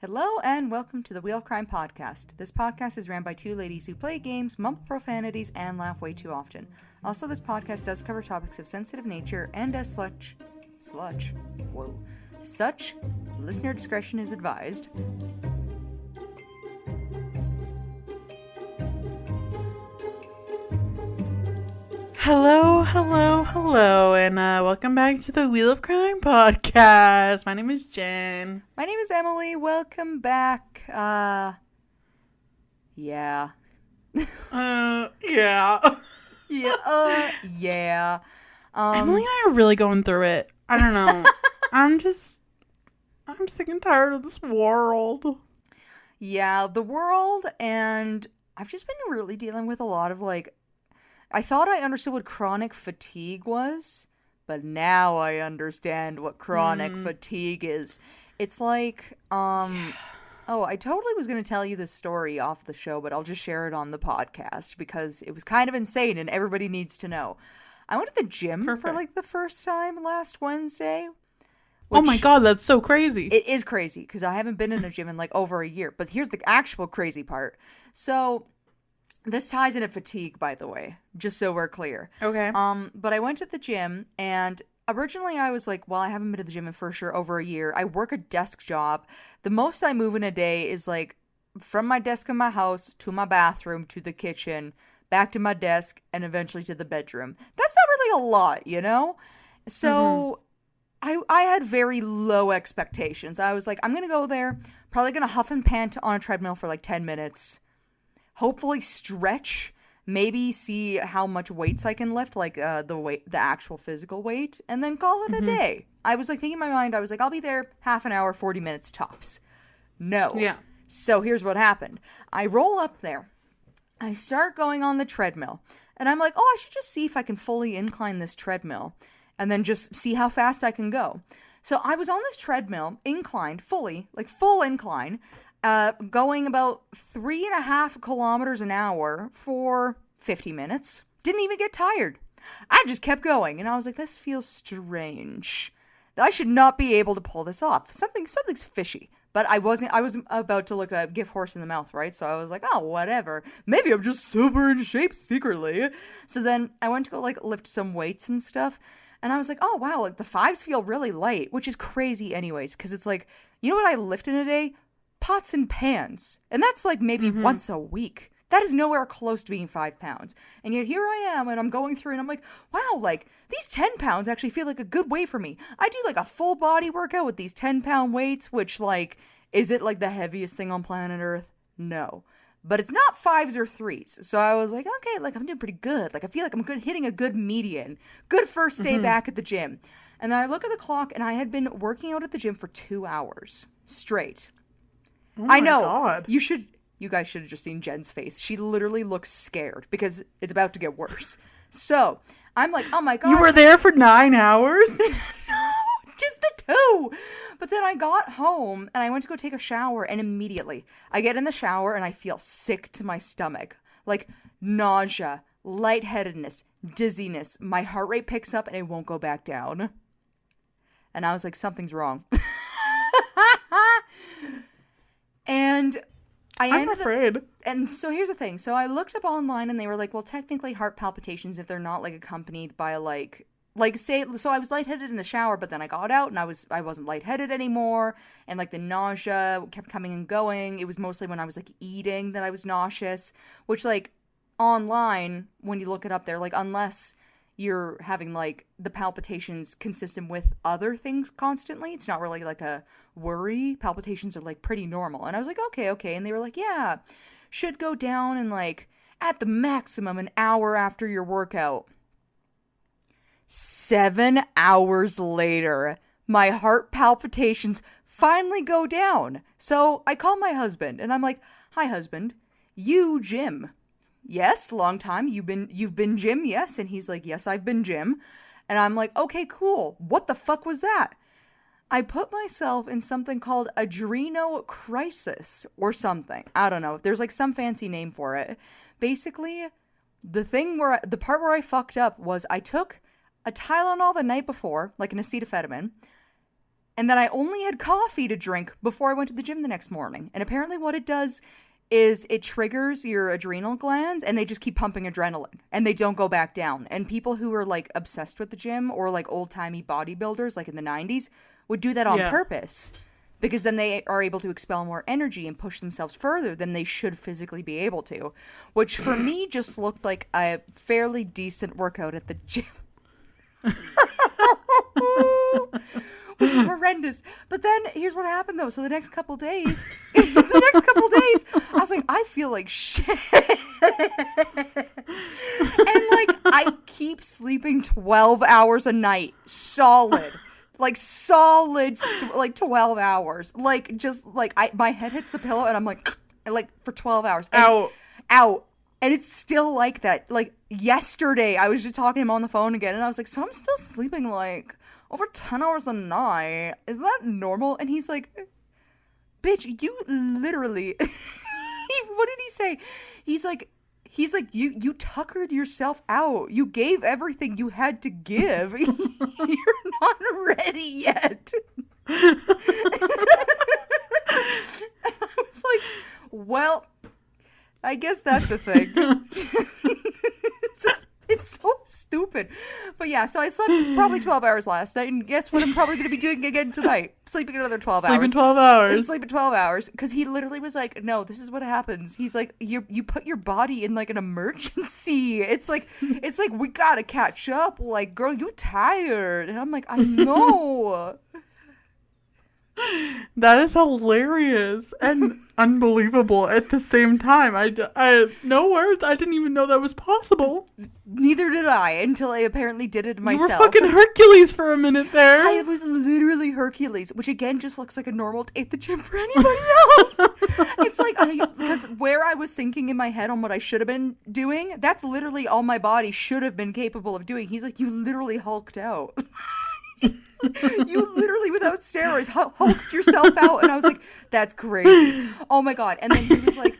Hello and welcome to the Wheel of Crime podcast. This podcast is ran by two ladies who play games, mumble profanities, and laugh way too often. Also, this podcast does cover topics of sensitive nature and as such, listener discretion is advised. Hello, and welcome back to the Wheel of Crime podcast. My name is Jen. My name is Emily. Welcome back. Yeah. Yeah. Yeah. Emily and I are really going through it. I don't know. I'm sick and tired of this world. Yeah, the world, and I've just been really dealing with a lot of, I thought I understood what chronic fatigue was, but now I understand what chronic fatigue is. It's like, I totally was going to tell you this story off the show, but I'll just share it on the podcast because it was kind of insane and everybody needs to know. I went to the gym for the first time last Wednesday. Oh my god, that's so crazy. It is crazy because I haven't been in a gym in over a year, but here's the actual crazy part. So this ties into fatigue, by the way, just so we're clear. Okay. But I went to the gym, and originally I was like, well, I haven't been to the gym in for sure over a year. I work a desk job. The most I move in a day is from my desk in my house to my bathroom to the kitchen, back to my desk, and eventually to the bedroom. That's not really a lot, you know? So I had very low expectations. I was like, I'm going to go there, probably going to huff and pant on a treadmill for 10 minutes. Hopefully stretch, maybe see how much weights I can lift, the actual physical weight, and then call it a day. I was thinking in my mind, I was like, I'll be there half an hour, 40 minutes tops. No. Yeah. So here's what happened. I roll up there. I start going on the treadmill, and I'm like, I should just see if I can fully incline this treadmill, and then just see how fast I can go. So I was on this treadmill, inclined, fully, full incline, going about 3.5 kilometers an hour for 50 minutes. Didn't even get tired. I just kept going, and I was like, this feels strange. I should not be able to pull this off. Something's fishy. But I was about to look a gift horse in the mouth, right? So I was like, whatever. Maybe I'm just super in shape secretly. So then I went to go lift some weights and stuff. And I was like, oh wow, the fives feel really light, which is crazy anyways. Because it's you know what I lift in a day? Pots and pans. And that's maybe once a week. That is nowhere close to being 5 pounds. And yet here I am, and I'm going through, and I'm like, wow, these 10 pounds actually feel like a good weight for me. I do a full body workout with these 10-pound weights, which is it the heaviest thing on planet Earth? No. But it's not 5s or 3s. So I was like, okay, I'm doing pretty good. I feel like I'm hitting a good median. Good first day back at the gym. And then I look at the clock, and I had been working out at the gym for 2 hours straight. Oh my I know. God. You guys should have just seen Jen's face. She literally looks scared because it's about to get worse. So I'm like, oh my God. You were there for 9 hours? No, just the 2. But then I got home and I went to go take a shower, and immediately I get in the shower and I feel sick to my stomach. Nausea, lightheadedness, dizziness. My heart rate picks up and it won't go back down. And I was like, something's wrong. And I'm afraid. And so here's the thing. So I looked up online, and they were like, well, technically heart palpitations, if they're not accompanied by so I was lightheaded in the shower, but then I got out and I wasn't lightheaded anymore. And the nausea kept coming and going. It was mostly when I was eating that I was nauseous, which online, when you look it up there, unless you're having the palpitations consistent with other things constantly, it's not really a worry. Palpitations are pretty normal. And I was like, okay. And they were like, yeah, should go down in at the maximum an hour after your workout. 7 hours later, my heart palpitations finally go down. So I call my husband and I'm like, hi husband, you gym? Yes, long time. You've been gym? Yes. And he's like, yes, I've been gym. And I'm like, okay, cool. What the fuck was that? I put myself in something called adrenocrisis or something. I don't know. There's some fancy name for it. Basically, the part where I fucked up was I took a Tylenol the night before, an acetaminophen, And then I only had coffee to drink before I went to the gym the next morning. And apparently what it does is it triggers your adrenal glands and they just keep pumping adrenaline and they don't go back down. And people who are like obsessed with the gym or like old-timey bodybuilders like in the 90s would do that on purpose. Because then they are able to expel more energy and push themselves further than they should physically be able to. Which for me just looked like a fairly decent workout at the gym. Which is horrendous. But then here's what happened though. So the next couple days, I was like, I feel like shit. And like I keep sleeping 12 hours a night, solid. Like 12 hours. Like just like my head hits the pillow and I'm like for 12 hours. And, out. And it's still like that. Like yesterday, I was just talking to him on the phone again and I was like, so I'm still sleeping like over 10 hours a night. Is that normal? And he's like, bitch, you literally, what did he say? He's like, you tuckered yourself out. You gave everything you had to give. You're not ready yet. I was like, well, I guess that's the thing. It's so stupid. But yeah, so I slept probably 12 hours last night, and guess what I'm probably going to be doing again tonight? Sleeping another 12 hours. Sleeping 12 hours. Sleeping 12 hours. Because he literally was like, no, this is what happens. He's like, you put your body in like an emergency. It's like, we got to catch up. Like, girl, you tired. And I'm like, I know. That is hilarious and unbelievable at the same time. I have no words. I didn't even know that was possible. Neither did I until I apparently did it myself. You were fucking Hercules for a minute there. I was literally Hercules, which again just looks like a normal day at the gym for anybody else. It's like, because where I was thinking in my head on what I should have been doing, that's literally all my body should have been capable of doing. He's like, you literally hulked out. You literally, without steroids, hulked yourself out. And I was like, that's crazy. Oh my God. And then he was like,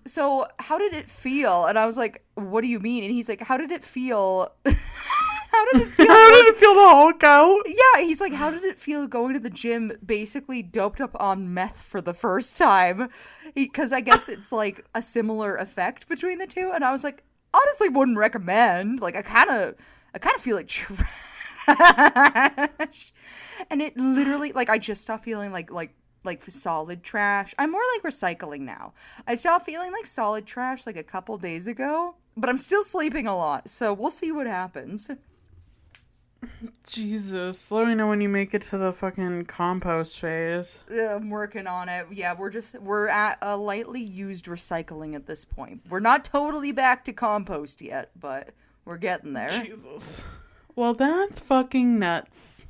so how did it feel? And I was like, what do you mean? And he's like, how did it feel? How did it feel to hulk out? Yeah, he's like, how did it feel going to the gym basically doped up on meth for the first time? Because I guess it's like a similar effect between the two. And I was like, honestly, wouldn't recommend. Like, I kind of feel like trash. And it literally, like, I just stopped feeling like solid trash. I'm more like recycling now. I stopped feeling like solid trash like a couple days ago, but I'm still sleeping a lot, so we'll see what happens. Jesus, let me know when you make it to the fucking compost phase. I'm working on it. Yeah, we're at a lightly used recycling at this point. We're not totally back to compost yet, but we're getting there. Jesus. Well, that's fucking nuts.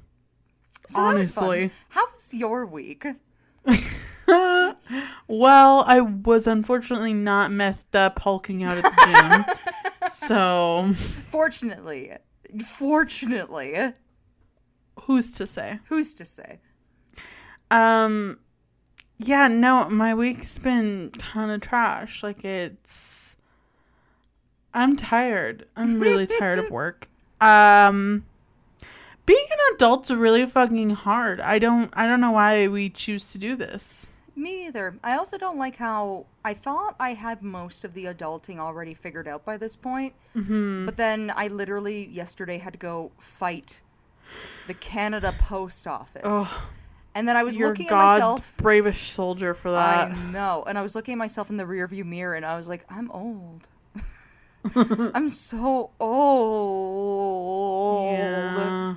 So honestly. How was your week? Well, I was unfortunately not methed up hulking out at the gym. So. Fortunately. Who's to say? Yeah, no, my week's been kind of trash. Like, I'm tired. I'm really tired of work. Being an adult's really fucking hard. I don't know why we choose to do this. Me either. I also don't like how I thought I had most of the adulting already figured out by this point. Mm-hmm. But then I literally yesterday had to go fight the Canada Post Office. Oh, and then I was looking at myself. God's bravest soldier for that. I know. And I was looking at myself in the rearview mirror and I was like, I'm old. I'm so old. Yeah.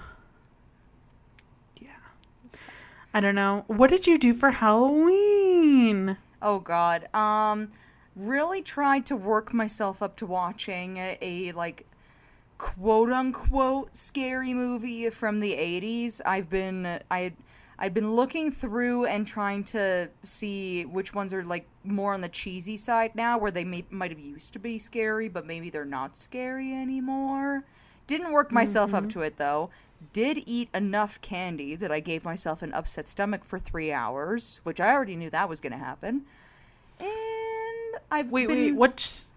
I don't know. What did you do for Halloween? Oh God. Really tried to work myself up to watching a like quote unquote scary movie from the 80s. I've been looking through and trying to see which ones are like more on the cheesy side now, where they might have used to be scary, but maybe they're not scary anymore. Didn't work myself up to it though. Did eat enough candy that I gave myself an upset stomach for 3 hours, which I already knew that was going to happen. And Wait, which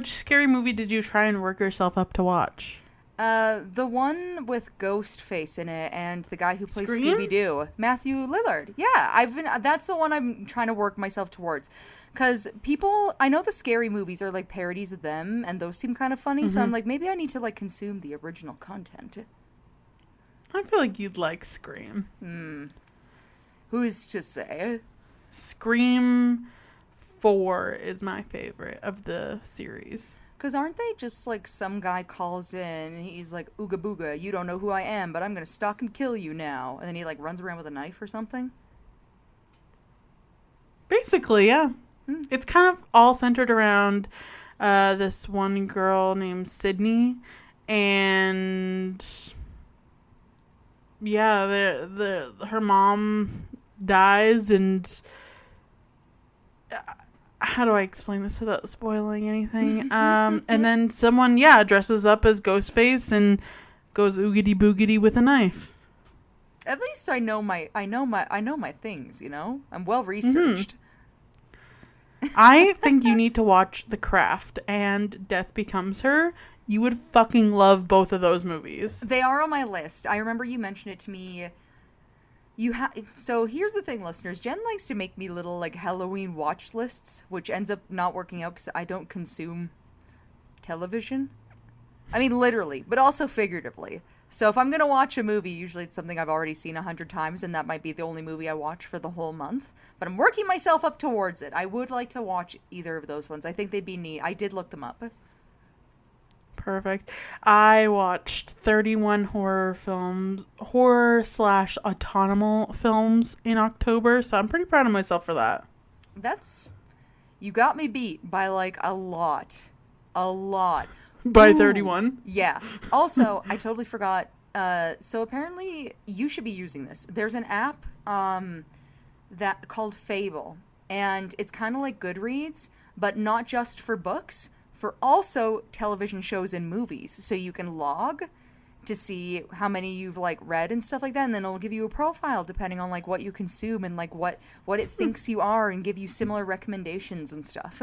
scary movie did you try and work yourself up to watch? The one with Ghostface in it and the guy who plays Scream? Scooby-Doo, Matthew Lillard. Yeah, that's the one I'm trying to work myself towards. Because I know the scary movies are like parodies of them, and those seem kind of funny, so I'm like, maybe I need to like consume the original content. I feel like you'd like Scream. Who's to say? Scream 4 is my favorite of the series. Because aren't they just like some guy calls in and he's like, ooga booga, you don't know who I am, but I'm going to stalk and kill you now. And then he like runs around with a knife or something? Basically, yeah. It's kind of all centered around this one girl named Sydney. And yeah, her mom dies, and how do I explain this without spoiling anything? And then someone, dresses up as Ghostface and goes oogity boogity with a knife. At least I know my things, you know? I'm well researched. I think you need to watch The Craft and Death Becomes Her. You would fucking love both of those movies. They are on my list. I remember you mentioned it to me. So here's the thing, listeners. Jen likes to make me little like Halloween watch lists, which ends up not working out because I don't consume television. I mean, literally, but also figuratively. So if I'm going to watch a movie, usually it's something I've already seen 100 times, and that might be the only movie I watch for the whole month. But I'm working myself up towards it. I would like to watch either of those ones. I think they'd be neat. I did look them up. Perfect. I watched 31 horror/autonomous films in October, so I'm pretty proud of myself for that. You got me beat by like a lot. By 31? Yeah. Also, I totally forgot. So apparently you should be using this. There's an app that called Fable, and it's kind of like Goodreads, but not just for books, for also television shows and movies. So you can log to see how many you've like read and stuff like that, and then it'll give you a profile depending on like what you consume and like what it thinks you are, and give you similar recommendations and stuff.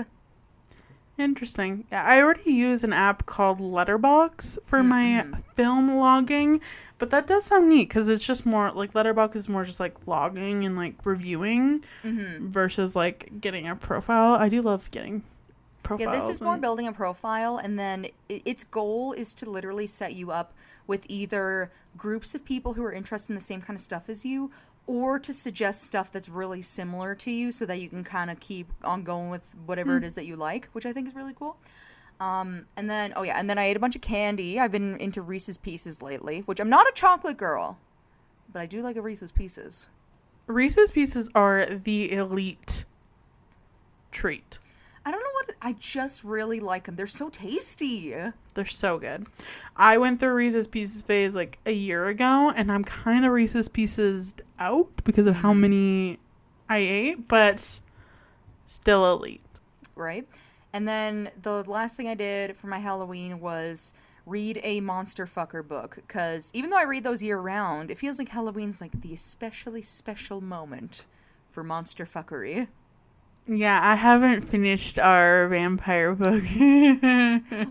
Interesting. Yeah, I already use an app called Letterboxd for my film logging, but that does sound neat because it's just more like Letterboxd is more just like logging and like reviewing versus like getting a profile. I do love getting profiles. Yeah, this is more building a profile, and then its goal is to literally set you up with either groups of people who are interested in the same kind of stuff as you, or to suggest stuff that's really similar to you so that you can kind of keep on going with whatever it is that you like, which I think is really cool. And then I ate a bunch of candy. I've been into Reese's Pieces lately, which I'm not a chocolate girl, but I do like a Reese's Pieces. Reese's Pieces are the elite treat. I don't know I just really like them. They're so tasty. They're so good. I went through Reese's Pieces phase like a year ago, and I'm kind of Reese's Pieces out because of how many I ate, but still elite. Right. And then the last thing I did for my Halloween was read a Monster Fucker book, because even though I read those year round, it feels like Halloween's like the especially special moment for Monster Fuckery. Yeah, I haven't finished our vampire book.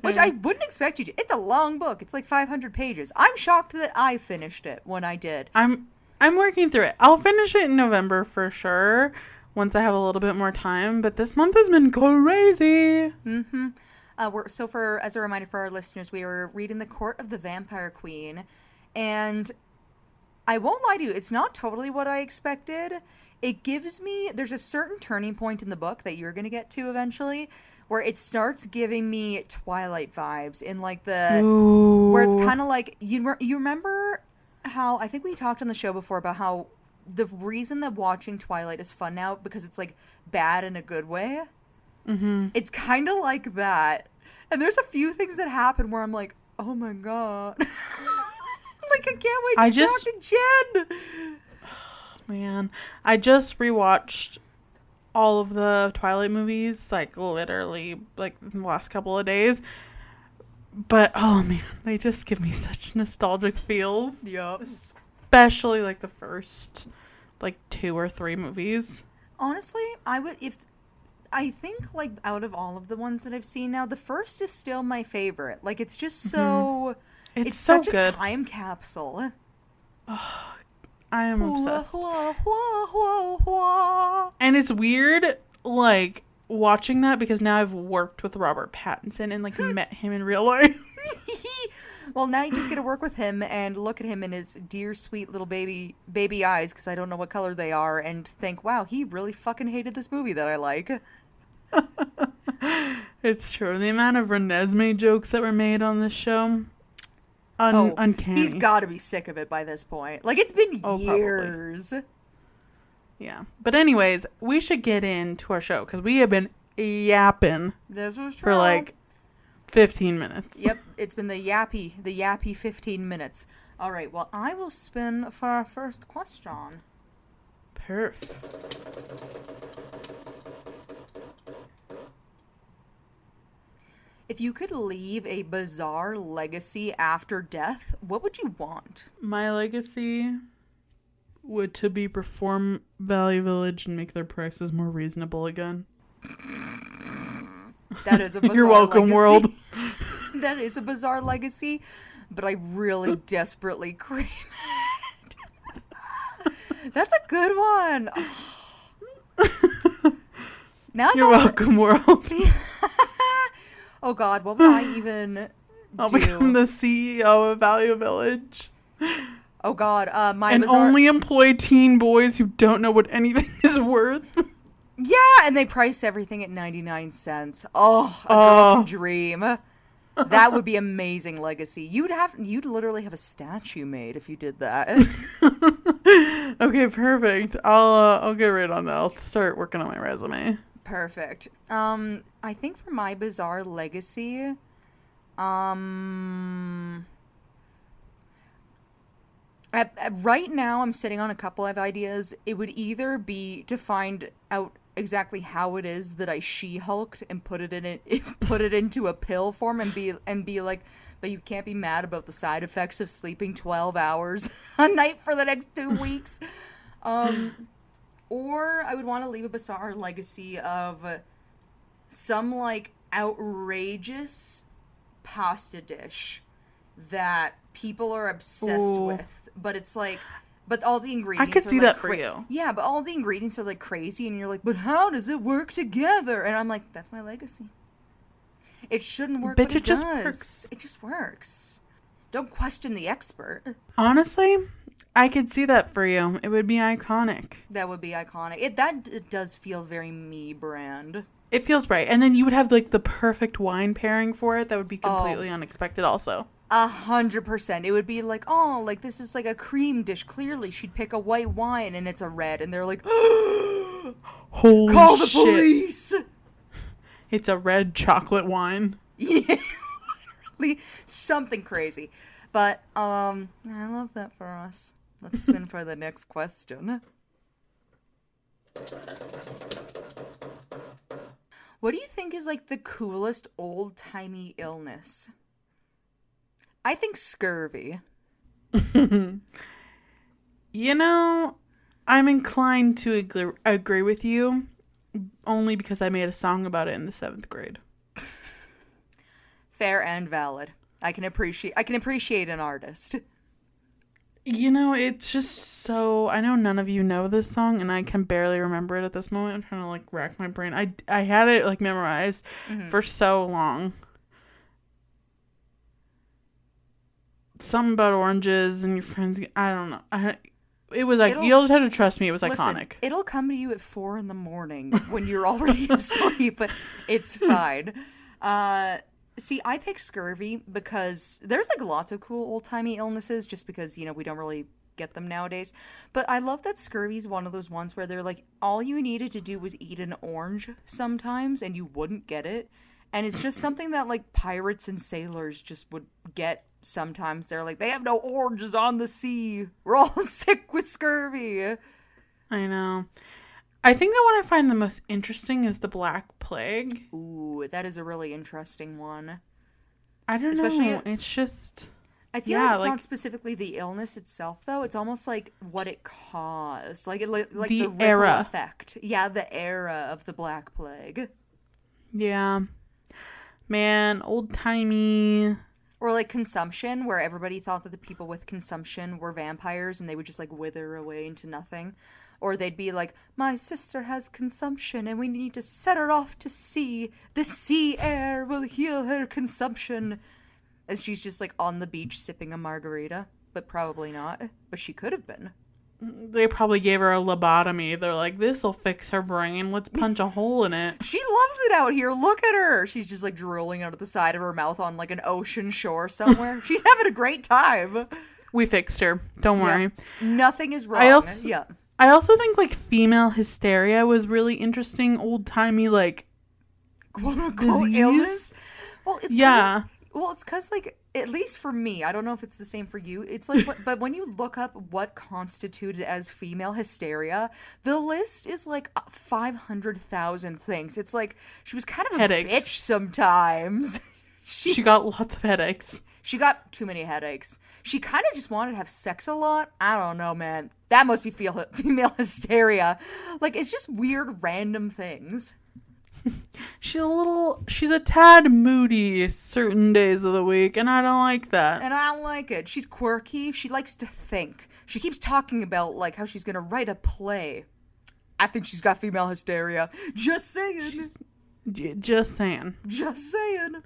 Which I wouldn't expect you to. It's a long book. It's like 500 pages. I'm shocked that I finished it when I did. I'm working through it. I'll finish it in November for sure, once I have a little bit more time. But this month has been crazy. Mm-hmm. As a reminder for our listeners, we were reading The Court of the Vampire Queen. And I won't lie to you, it's not totally what I expected. There's a certain turning point in the book that you're going to get to eventually where it starts giving me Twilight vibes in like where it's kind of like, you remember how, I think we talked on the show before about how the reason that watching Twilight is fun now because it's like bad in a good way. Mm-hmm. It's kind of like that. And there's a few things that happen where I'm like, oh my God. Like, I can't wait to talk to Jenn. Man, I just rewatched all of the Twilight movies, like literally like in the last couple of days. But oh man, they just give me such nostalgic feels. Yep. Especially like the first like 2 or 3 movies. Honestly, I think like out of all of the ones that I've seen now, the first is still my favorite. Like, it's just so It's so such good. a time capsule. Oh, I am obsessed. And it's weird, like, watching that because now I've worked with Robert Pattinson and, like, met him in real life. Well, now you just get to work with him and look at him in his dear, sweet little baby eyes, because I don't know what color they are, and think, wow, he really fucking hated this movie that I like. It's true. The amount of Renesmee jokes that were made on this show, uncanny. He's got to be sick of it by this point. Like, it's been years. Probably. Yeah. But anyways, we should get into our show, because we have been yapping for, like, 15 minutes. Yep, it's been the yappy 15 minutes. All right, well, I will spin for our first question. Perfect. If you could leave a bizarre legacy after death, what would you want? My legacy would to be perform Valley Village and make their prices more reasonable again. That is a bizarre You're welcome, legacy. world. That is a bizarre legacy, but I really desperately crave it. That's a good one. Now You're welcome, world. Oh God, what would I even I'll do? become the CEO of Valley Village. Oh God, and only employ teen boys who don't know what anything is worth. Yeah, and they price everything at 99 cents. Oh, a girl can dream. That would be amazing legacy. You'd literally have a statue made if you did that. Okay, perfect. I'll get right on that. I'll start working on my resume. Perfect. I think for my bizarre legacy, right now I'm sitting on a couple of ideas. It would either be to find out exactly how it is that I She-Hulked and put it into a pill form and be like, but you can't be mad about the side effects of sleeping 12 hours a night for the next 2 weeks. Or I would want to leave a bizarre legacy of some, like, outrageous pasta dish that people are obsessed with. But it's like, but all the ingredients I could see like that for you. Yeah, but all the ingredients are, like, crazy, and you're like, but how does it work together? And I'm like, that's my legacy. It shouldn't work, but it does. Works. It just works. Don't question the expert. Honestly, I could see that for you. It would be iconic. That would be iconic. It does feel very me brand. It feels right. And then you would have, like, the perfect wine pairing for it. That would be completely unexpected also. 100%. It would be like, oh, like, this is like a cream dish. Clearly, she'd pick a white wine and it's a red. And they're like, holy call the shit. police. It's a red chocolate wine. Yeah. Literally something crazy. But, I love that for us. Let's spin for the next question. What do you think is, like, the coolest old-timey illness? I think scurvy. You know, I'm inclined to agree with you, only because I made a song about it in the 7th grade. Fair and valid. I can appreciate an artist. You know, it's just so... I know none of you know this song, and I can barely remember it at this moment. I'm trying to, like, rack my brain. I had it, like, memorized for so long. Something about oranges and your friends... I don't know. It was like... You'll just have to trust me. It was iconic. It'll come to you at 4 a.m. when you're already asleep, but it's fine. See, I picked scurvy because there's, like, lots of cool old-timey illnesses just because, you know, we don't really get them nowadays. But I love that scurvy's one of those ones where they're like, all you needed to do was eat an orange sometimes and you wouldn't get it. And it's just something that, like, pirates and sailors just would get sometimes. They're like, they have no oranges on the sea. We're all sick with scurvy. I know. I think the one I find the most interesting is the Black Plague. Ooh, that is a really interesting one. I don't know. It's just... I feel like it's not specifically the illness itself, though. It's almost like what it caused. Like the ripple era effect. Yeah, the era of the Black Plague. Yeah. Man, old-timey... Or like consumption, where everybody thought that the people with consumption were vampires and they would just like wither away into nothing. Or they'd be like, my sister has consumption and we need to set her off to sea. The sea air will heal her consumption. As she's just like on the beach sipping a margarita. But probably not. But she could have been. They probably gave her a lobotomy. They're like, this'll fix her brain. Let's punch a hole in it. She loves it out here. Look at her. She's just like drooling out of the side of her mouth on like an ocean shore somewhere. She's having a great time. We fixed her. Don't worry. Nothing is wrong. I also think like female hysteria was really interesting. Old-timey like quote unquote disease. Illness. Well, it's yeah. It's because, like, at least for me, I don't know if it's the same for you. It's like, but when you look up what constituted as female hysteria, the list is like 500,000 things. It's like, she was kind of a bitch sometimes. She got lots of headaches. She got too many headaches. She kind of just wanted to have sex a lot. I don't know, man. That must be female hysteria. Like, it's just weird, random things. She's a tad moody certain days of the week, and I don't like that. And I don't like it. She's quirky. She likes to think. She keeps talking about, like, how she's gonna write a play. I think she's got female hysteria. Just saying. Just saying. Just saying.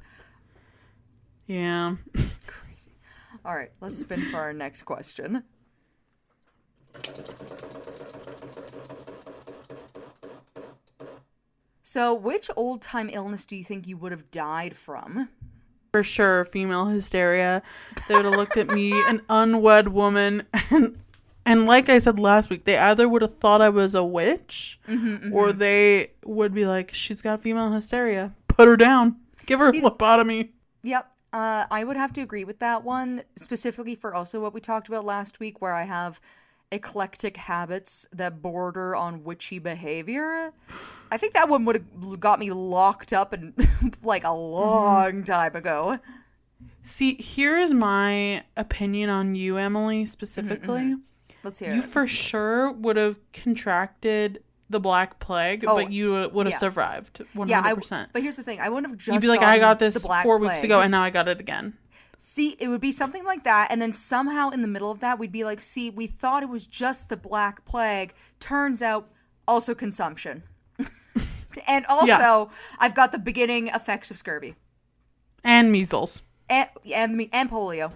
Yeah. Crazy. All right, let's spin for our next question. So, which old-time illness do you think you would have died from? For sure, female hysteria. They would have looked at me, an unwed woman, and like I said last week, they either would have thought I was a witch, or they would be like, she's got female hysteria. Put her down. Give her a lobotomy. Yep. I would have to agree with that one, specifically for also what we talked about last week, where I have eclectic habits that border on witchy behavior. I think that one would have got me locked up and like a long time ago. See, here is my opinion on you, Emily, specifically. Let's hear you it. For sure would have contracted the Black Plague, but you would have survived 100%. Yeah, but here's the thing. I wouldn't have just You'd be like, I got this 4 weeks Plague. ago and now I got it again. See, it would be something like that, and then somehow in the middle of that, we'd be like, see, we thought it was just the Black Plague. Turns out, also consumption. And also, I've got the beginning effects of scurvy. And measles. And polio.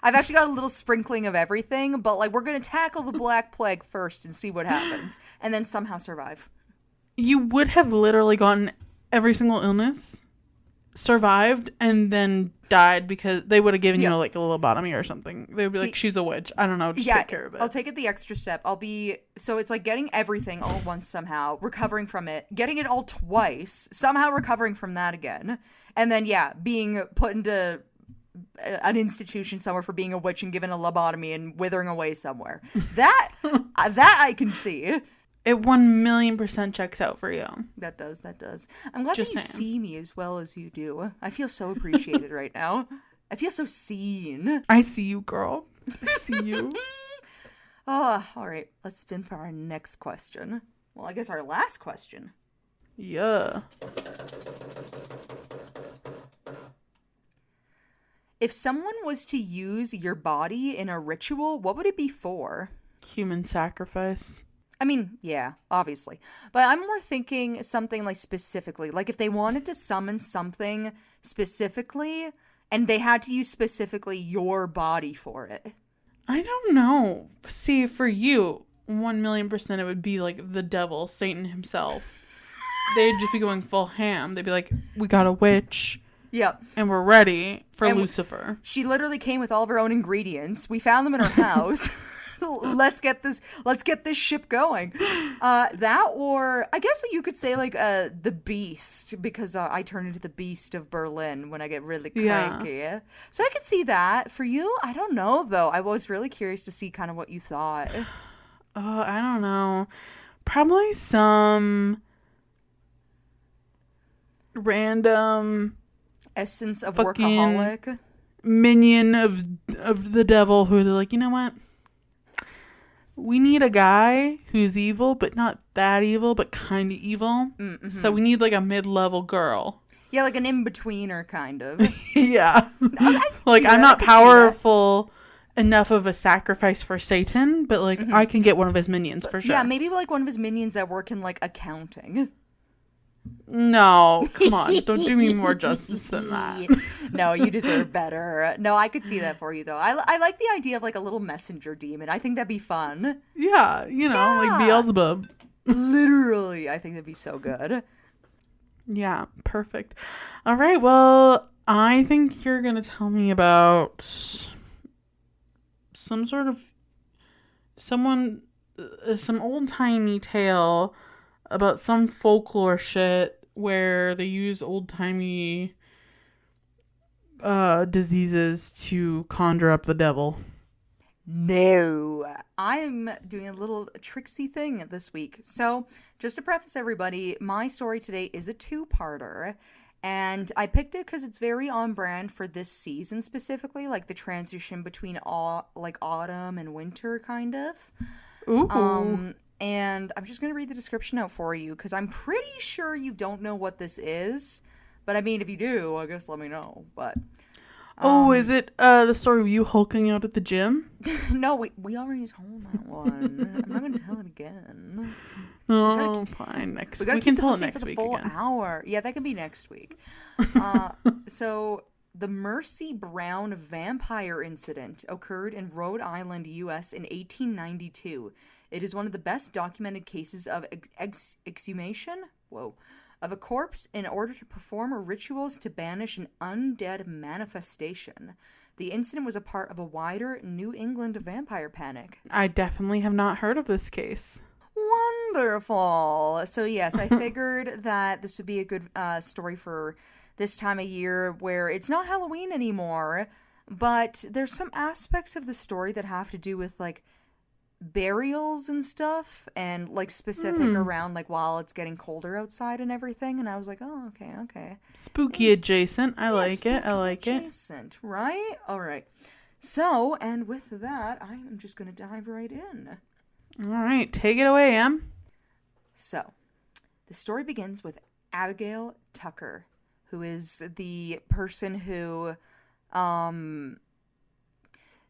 I've actually got a little sprinkling of everything, but, like, we're going to tackle the Black Plague first and see what happens, and then somehow survive. You would have literally gotten every single illness, survived, and then died because they would have given you like a lobotomy or something. They would be like, she's a witch. I don't know, just take care of it. I'll take it the extra step. So it's like getting everything all at once somehow, recovering from it, getting it all twice, somehow recovering from that again, and then being put into an institution somewhere for being a witch and given a lobotomy and withering away somewhere. That I can see. It 1,000,000% checks out for you. That does. I'm glad that you see me as well as you do. I feel so appreciated right now. I feel so seen. I see you, girl. I see you. Oh, all right. Let's spin for our next question. Well, I guess our last question. Yeah. If someone was to use your body in a ritual, what would it be for? Human sacrifice. I mean, yeah, obviously. But I'm more thinking something like specifically. Like if they wanted to summon something specifically and they had to use specifically your body for it. I don't know. See, for you, 1,000,000% it would be like the devil, Satan himself. They'd just be going full ham. They'd be like, we got a witch. Yep. And we're ready for Lucifer. She literally came with all of her own ingredients. We found them in her house. Let's get this ship going. That, or I guess you could say like the Beast, because I turn into the Beast of Berlin when I get really cranky. Yeah. So I could see that. For you, I don't know though. I was really curious to see kind of what you thought. I don't know. Probably some random essence of workaholic minion of the devil who they're like, you know what? We need a guy who's evil, but not that evil, but kind of evil. Mm-hmm. So we need like a mid-level girl. Yeah, like an in-betweener, kind of. Yeah. Like, I'm not powerful enough of a sacrifice for Satan, but, like, I can get one of his minions for sure. Yeah, maybe, like, one of his minions that work in, like, accounting. No, come on. Don't do me more justice than that. No, you deserve better. No, I could see that for you, though. I like the idea of, like, a little messenger demon. I think that'd be fun. Yeah, like Beelzebub. Literally, I think that'd be so good. Yeah, perfect. All right, well, I think you're going to tell me about some old-timey tale about some folklore shit where they use old-timey diseases to conjure up the devil. No, I'm doing a little tricksy thing this week. So, just to preface everybody, my story today is a two-parter. And I picked it because it's very on brand for this season specifically, like the transition between autumn and winter, kind of. Ooh. And I'm just going to read the description out for you because I'm pretty sure you don't know what this is. But I mean, if you do, I guess let me know. But is it the story of you hulking out at the gym? No, we already told that one. I'm not going to tell it again. Oh, fine. We can tell it next week again. Hour. Yeah, that can be next week. So the Mercy Brown vampire incident occurred in Rhode Island, U.S. in 1892. It is one of the best documented cases of exhumation of a corpse in order to perform rituals to banish an undead manifestation. The incident was a part of a wider New England vampire panic. I definitely have not heard of this case. Wonderful. So yes, I figured that this would be a good story for this time of year where it's not Halloween anymore, but there's some aspects of the story that have to do with like burials and stuff and like specific around like while it's getting colder outside and everything. And I was like, oh, okay. Spooky adjacent. I like it. Adjacent, right? All right. So, and with that, I am just going to dive right in. All right, take it away, Em. So, the story begins with Abigail Tucker, who is the person who,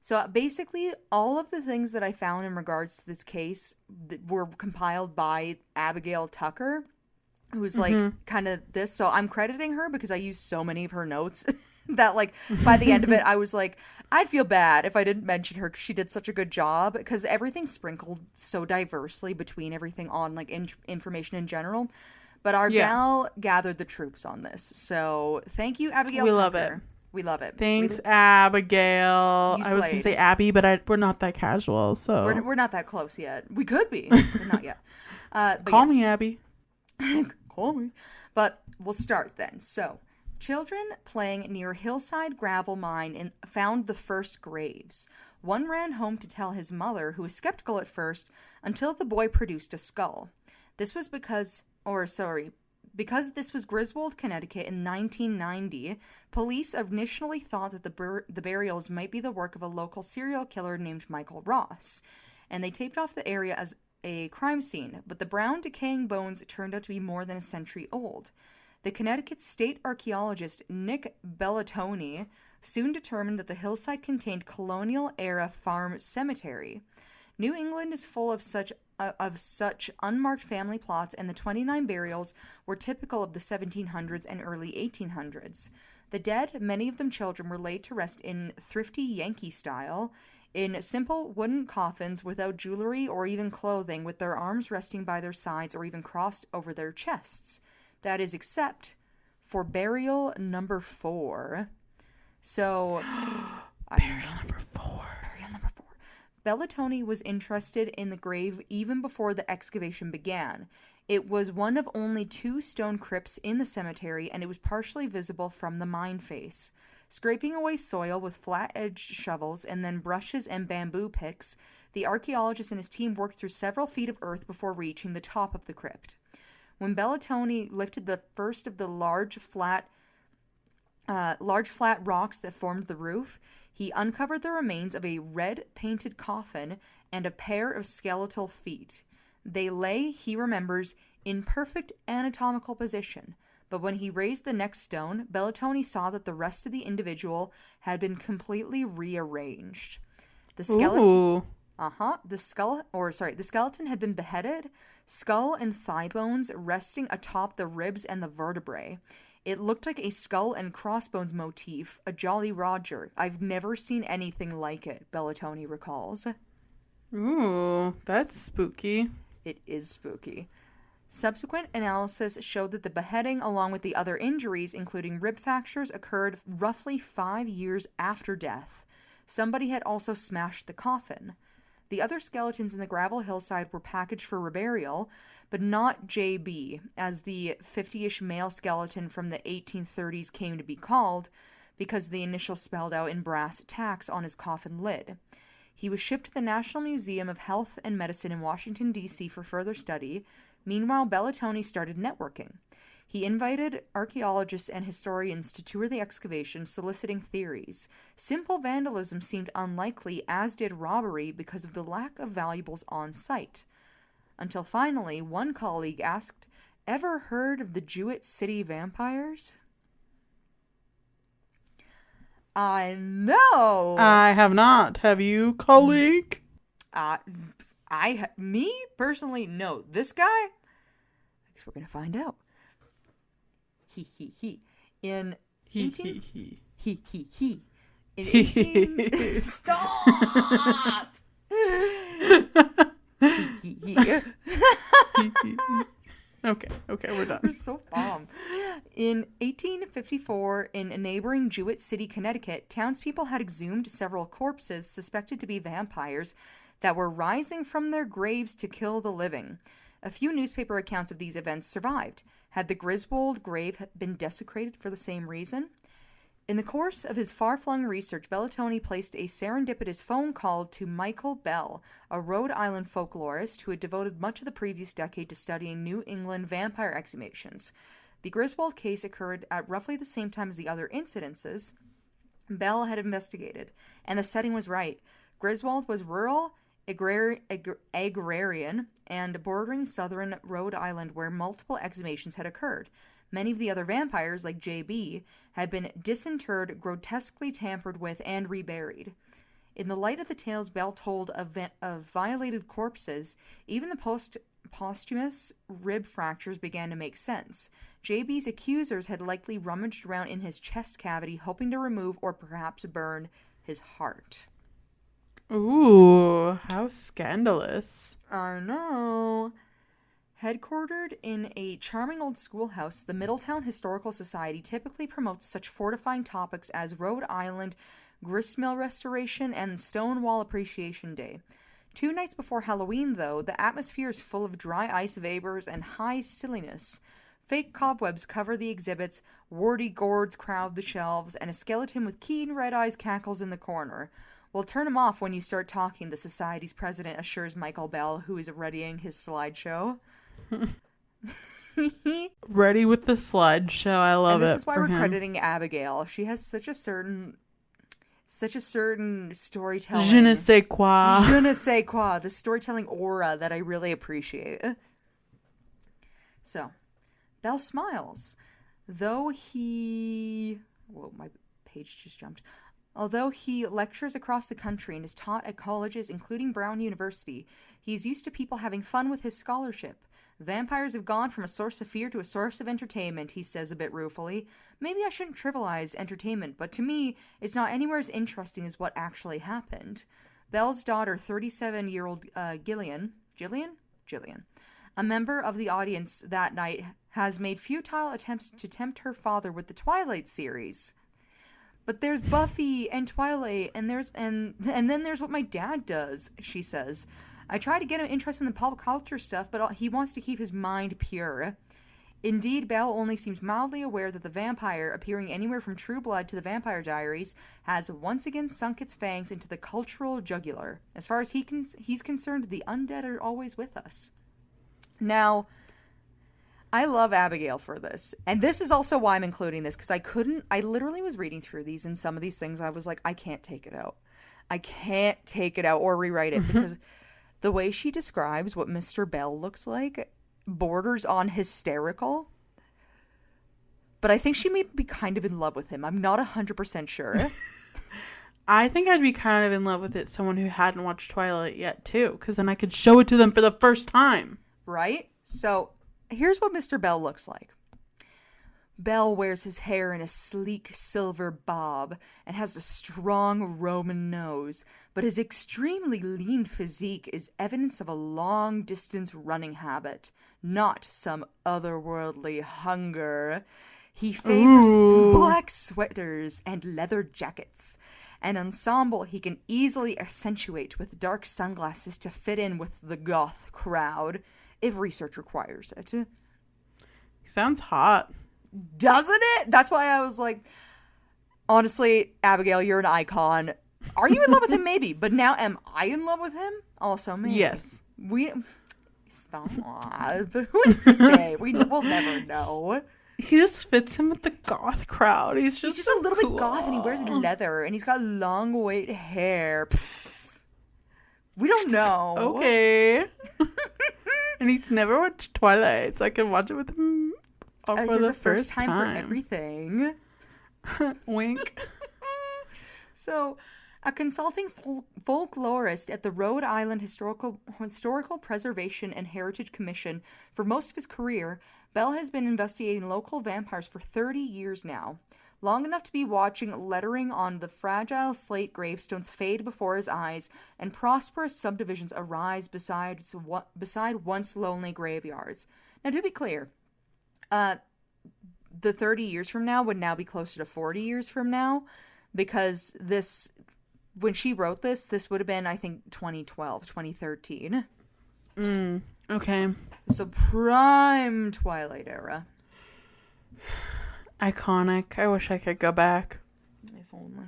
so basically all of the things that I found in regards to this case were compiled by Abigail Tucker, who's like kind of this. So I'm crediting her because I used so many of her notes that like by the end of it, I was like, I'd feel bad if I didn't mention her because she did such a good job because everything's sprinkled so diversely between everything on like information in general. But our gal gathered the troops on this. So thank you, Abigail Tucker. Love it. We love it. Thanks, Abigail. I was going to say Abby, but we're not that casual, so. We're not that close yet. We could be, but not yet. Call me Abby. Call me. But we'll start then. So, children playing near a hillside gravel mine found the first graves. One ran home to tell his mother, who was skeptical at first, until the boy produced a skull. This was because this was Griswold, Connecticut in 1990, police initially thought that the burials might be the work of a local serial killer named Michael Ross, and they taped off the area as a crime scene, but the brown decaying bones turned out to be more than a century old. The Connecticut state archaeologist Nick Bellatoni soon determined that the hillside contained colonial-era farm cemetery. New England is full of such unmarked family plots, and the 29 burials were typical of the 1700s and early 1800s. The dead, many of them children, were laid to rest in thrifty Yankee style, in simple wooden coffins without jewelry or even clothing, with their arms resting by their sides or even crossed over their chests. That is, except for burial number 4. So, burial number 4. Bellatoni was interested in the grave even before the excavation began. It was one of only 2 stone crypts in the cemetery, and it was partially visible from the mine face. Scraping away soil with flat-edged shovels and then brushes and bamboo picks, the archaeologist and his team worked through several feet of earth before reaching the top of the crypt. When Bellatoni lifted the first of the large flat rocks that formed the roof, he uncovered the remains of a red-painted coffin and a pair of skeletal feet. They lay, he remembers, in perfect anatomical position, But when he raised the next stone, Bellatoni saw that the rest of the individual had been completely rearranged. The skeleton, Ooh. the skeleton had been beheaded, skull and thigh bones resting atop the ribs and the vertebrae. It looked like a skull and crossbones motif, a Jolly Roger. I've never seen anything like it, Bellatoni recalls. Ooh, that's spooky. It is spooky. Subsequent analysis showed that the beheading, along with the other injuries, including rib fractures, occurred roughly 5 years after death. Somebody had also smashed the coffin. The other skeletons in the gravel hillside were packaged for reburial, but not JB, as the 50-ish male skeleton from the 1830s came to be called, because the initials spelled out in brass tacks on his coffin lid. He was shipped to the National Museum of Health and Medicine in Washington, D.C. for further study. Meanwhile, Bellatoni started networking. He invited archaeologists and historians to tour the excavation, soliciting theories. Simple vandalism seemed unlikely, as did robbery, because of the lack of valuables on site. Until finally, one colleague asked, "Ever heard of the Jewett City vampires?" I know! I have not. Have you, colleague? Me personally, no. This guy? I guess we're gonna find out. In 18... In 18... Stop! Okay, we're done. We're so bomb. In 1854, in a neighboring Jewett City, Connecticut, townspeople had exhumed several corpses suspected to be vampires that were rising from their graves to kill the living. A few newspaper accounts of these events survived. Had the Griswold grave been desecrated for the same reason? In the course of his far-flung research, Bellatoni placed a serendipitous phone call to Michael Bell, a Rhode Island folklorist who had devoted much of the previous decade to studying New England vampire exhumations. The Griswold case occurred at roughly the same time as the other incidences Bell had investigated, and the setting was right. Griswold was rural, agrarian, and bordering southern Rhode Island, where multiple exhumations had occurred. Many of the other vampires, like J.B., had been disinterred, grotesquely tampered with, and reburied. In the light of the tales Bell told of violated corpses, even the posthumous rib fractures began to make sense. J.B.'s accusers had likely rummaged around in his chest cavity, hoping to remove or perhaps burn his heart. Ooh, how scandalous. I know. Headquartered in a charming old schoolhouse, the Middletown Historical Society typically promotes such fortifying topics as Rhode Island gristmill restoration and Stonewall Appreciation Day. 2 nights before Halloween, though, the atmosphere is full of dry ice vapors and high silliness. Fake cobwebs cover the exhibits, warty gourds crowd the shelves, and a skeleton with keen red eyes cackles in the corner. "We'll turn him off when you start talking," the Society's president assures Michael Bell, who is readying his slideshow. Ready with the slideshow. I love it. This is why we're crediting Abigail. She has such a certain storytelling. Je ne sais quoi. Je ne sais quoi. The storytelling aura that I really appreciate. So, Bell smiles. Whoa, my page just jumped. Although he lectures across the country and is taught at colleges, including Brown University, he's used to people having fun with his scholarship. "Vampires have gone from a source of fear to a source of entertainment," he says a bit ruefully. "Maybe I shouldn't trivialize entertainment, but to me, it's not anywhere as interesting as what actually happened." Bell's daughter, 37-year-old Gillian, a member of the audience that night, has made futile attempts to tempt her father with the Twilight series. "But there's Buffy and Twilight, and then there's what my dad does," she says. "I try to get him interested in the pop culture stuff, but he wants to keep his mind pure." Indeed, Bell only seems mildly aware that the vampire, appearing anywhere from True Blood to the Vampire Diaries, has once again sunk its fangs into the cultural jugular. As far as he's concerned, the undead are always with us. Now, I love Abigail for this. And this is also why I'm including this, because I literally was reading through these, and some of these things I was like, I can't take it out. I can't take it out or rewrite it, because the way she describes what Mr. Bell looks like borders on hysterical. but I think she may be kind of in love with him. I'm not 100% sure. I think I'd be kind of in love with someone who hadn't watched Twilight yet, too, because then I could show it to them for the first time. Right? So, here's what Mr. Bell looks like. Bell wears his hair in a sleek silver bob and has a strong Roman nose, but his extremely lean physique is evidence of a long-distance running habit, not some otherworldly hunger. He favors black sweaters and leather jackets, an ensemble he can easily accentuate with dark sunglasses to fit in with the goth crowd, if research requires it. Sounds hot. Doesn't it? That's why I was like, honestly, Abigail, you're an icon. Are you in love with him? Maybe. But now, am I in love with him? Also, maybe. Yes. Stop. Who's to say? We'll never know. He just fits in with the goth crowd. He's just a little bit goth, and he wears leather, and he's got long, white hair. Pfft. We don't know. Okay. And he's never watched Twilight, so I can watch it with him. For the first time for everything. Wink. So, a consulting folklorist at the Rhode Island Historical Preservation and Heritage Commission for most of his career, Bell has been investigating local vampires for 30 years now. Long enough to be watching lettering on the fragile slate gravestones fade before his eyes and prosperous subdivisions arise beside once lonely graveyards. Now, to be clear, the 30 years from now would now be closer to 40 years from now, because when she wrote this would have been, I think, 2012, 2013. Okay. So prime Twilight era. Iconic. I wish I could go back. If only.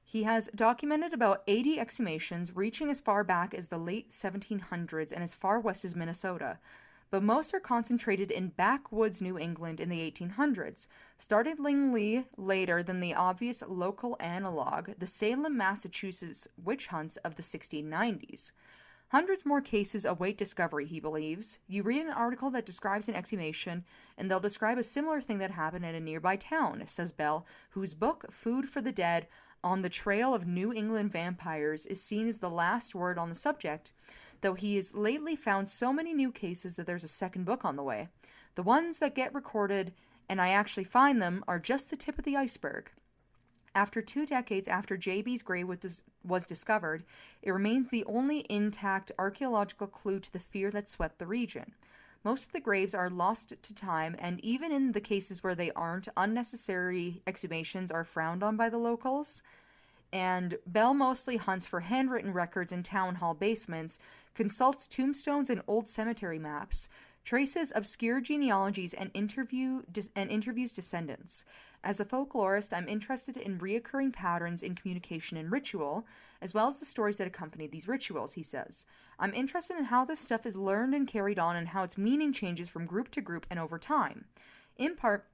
He has documented about 80 exhumations, reaching as far back as the late 1700s and as far west as Minnesota. But most are concentrated in backwoods New England in the 1800s, startlingly later than the obvious local analog, the Salem, Massachusetts witch hunts of the 1690s. Hundreds more cases await discovery, he believes. You read an article that describes an exhumation, and they'll describe a similar thing that happened in a nearby town, says Bell, whose book, Food for the Dead, On the Trail of New England Vampires, is seen as the last word on the subject, though he has lately found so many new cases that there's a second book on the way. The ones that get recorded, and I actually find them, are just the tip of the iceberg. After 2 decades after J.B.'s grave was discovered, it remains the only intact archaeological clue to the fear that swept the region. Most of the graves are lost to time, and even in the cases where they aren't, unnecessary exhumations are frowned on by the locals. And Bell mostly hunts for handwritten records in town hall basements, consults tombstones and old cemetery maps, traces obscure genealogies, and interviews descendants. As a folklorist, I'm interested in reoccurring patterns in communication and ritual, as well as the stories that accompany these rituals, he says. I'm interested in how this stuff is learned and carried on and how its meaning changes from group to group and over time. In part,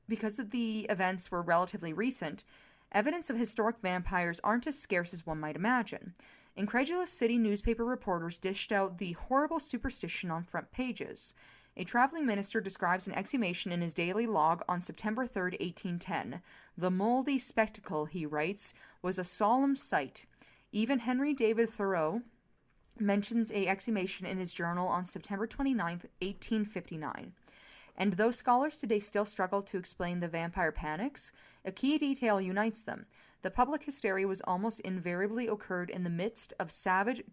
because the events were relatively recent, evidence of historic vampires aren't as scarce as one might imagine. Incredulous city newspaper reporters dished out the horrible superstition on front pages. A traveling minister describes an exhumation in his daily log on September 3, 1810. The moldy spectacle, he writes, was a solemn sight. Even Henry David Thoreau mentions a exhumation in his journal on September 29, 1859. And though scholars today still struggle to explain the vampire panics, a key detail unites them. The public hysteria was almost invariably occurred in the midst of savage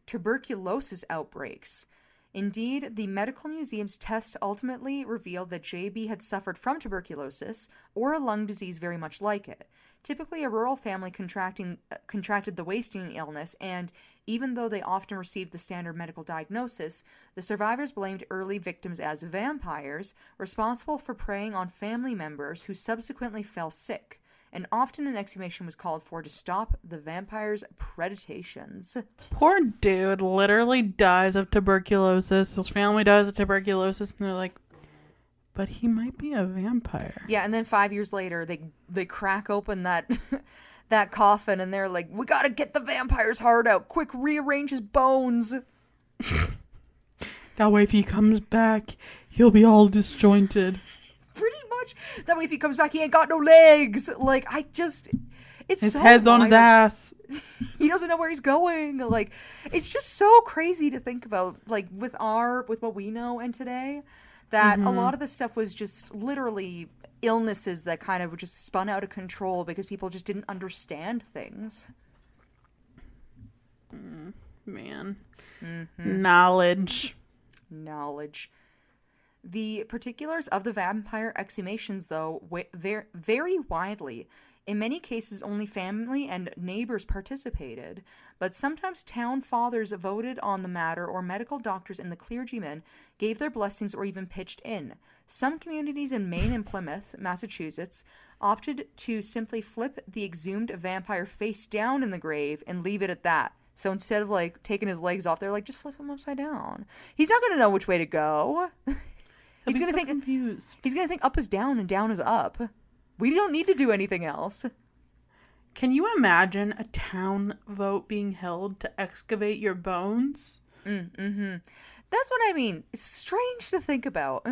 tuberculosis outbreaks. Indeed, the medical museum's test ultimately revealed that J.B. had suffered from tuberculosis, or a lung disease very much like it. Typically, a rural family contracted the wasting illness, and even though they often received the standard medical diagnosis, the survivors blamed early victims as vampires, responsible for preying on family members who subsequently fell sick. And often an exhumation was called for to stop the vampire's predations. Poor dude literally dies of tuberculosis. His family dies of tuberculosis, and they're like, but he might be a vampire. Yeah, and then 5 years later, they crack open that that coffin, and they're like, we gotta get the vampire's heart out. Quick, rearrange his bones. That way if he comes back, he'll be all disjointed. Pretty much. That way if he comes back, he ain't got no legs. Like, it's his so head's on his ass. He doesn't know where he's going. Like, it's just so crazy to think about, like, with what we know and today, that a lot of this stuff was just literally illnesses that kind of just spun out of control because people just didn't understand things. Man. Knowledge. The particulars of the vampire exhumations, though, vary widely. In many cases, only family and neighbors participated, but sometimes town fathers voted on the matter, or medical doctors and the clergymen gave their blessings or even pitched in. Some communities in Maine and Plymouth, Massachusetts, opted to simply flip the exhumed vampire face down in the grave and leave it at that. So instead of, like, taking his legs off, they're like, just flip him upside down. He's not going to know which way to go. He's going to think confused. He's going to think up is down and down is up. We don't need to do anything else. Can you imagine a town vote being held to excavate your bones? That's what I mean. It's strange to think about.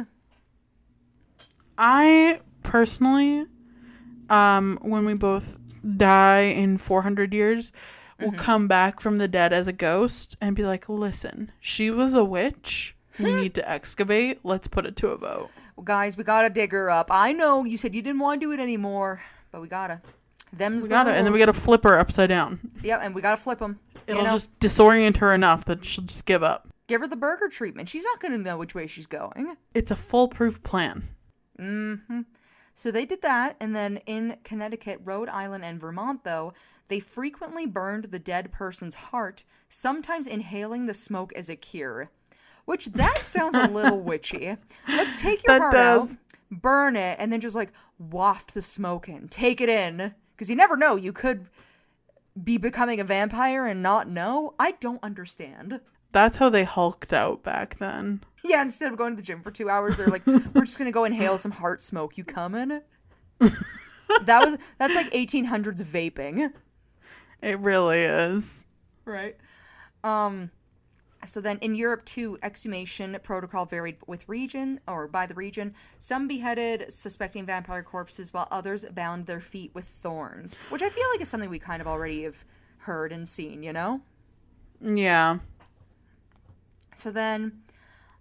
I personally, when we both die in 400 years, will come back from the dead as a ghost and be like, listen, she was a witch. We need to excavate. Let's put it to a vote. Well, guys, we gotta dig her up. I know you said you didn't want to do it anymore, but we gotta. And then we gotta flip her upside down. Yep, and we gotta flip them. It'll just disorient her enough that she'll just give up. Give her the burger treatment. She's not gonna know which way she's going. It's a foolproof plan. So they did that, and then in Connecticut, Rhode Island, and Vermont, though, they frequently burned the dead person's heart, sometimes inhaling the smoke as a cure. Which, that sounds a little witchy. Let's take your heart out, burn it, and then just, like, waft the smoke in. Take it in. Because you never know. You could be becoming a vampire and not know. I don't understand. That's how they hulked out back then. Yeah, instead of going to the gym for 2 hours, they're like, we're just going to go inhale some heart smoke. You coming? That's like 1800s vaping. It really is. Right. So then in Europe, too, exhumation protocol varied with region, or by the region. Some beheaded suspecting vampire corpses, while others bound their feet with thorns. Which I feel like is something we kind of already have heard and seen, you know? Yeah. So then,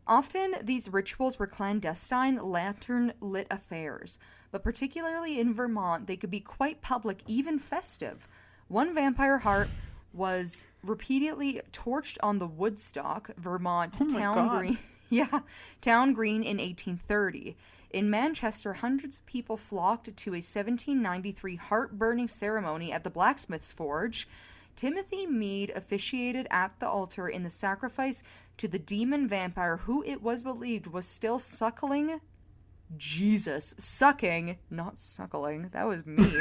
often these rituals were clandestine, lantern-lit affairs. But particularly in Vermont, they could be quite public, even festive. One vampire heart was repeatedly torched on the Woodstock, Vermont town green. Yeah, town green in 1830. In Manchester, hundreds of people flocked to a 1793 heart-burning ceremony at the blacksmith's forge. Timothy Mead officiated at the altar in the sacrifice to the demon vampire, who it was believed was still suckling. Jesus, sucking, not suckling. That was me.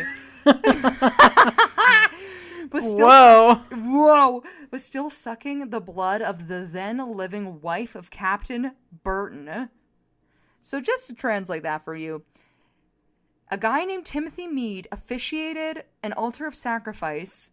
Was still sucking the blood of the then living wife of Captain Burton. So just to translate that for you, a guy named Timothy Mead officiated an altar of sacrifice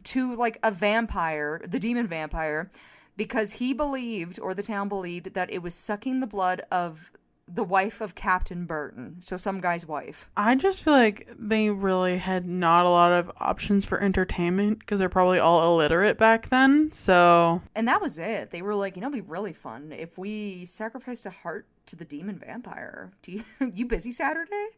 to, like, a vampire, the demon vampire, because he believed, or the town believed, that it was sucking the blood of the wife of Captain Burton. So some guy's wife. I just feel like they really had not a lot of options for entertainment because they're probably all illiterate back then. So. And that was it. They were like, it'd be really fun if we sacrificed a heart to the demon vampire. You busy Saturday?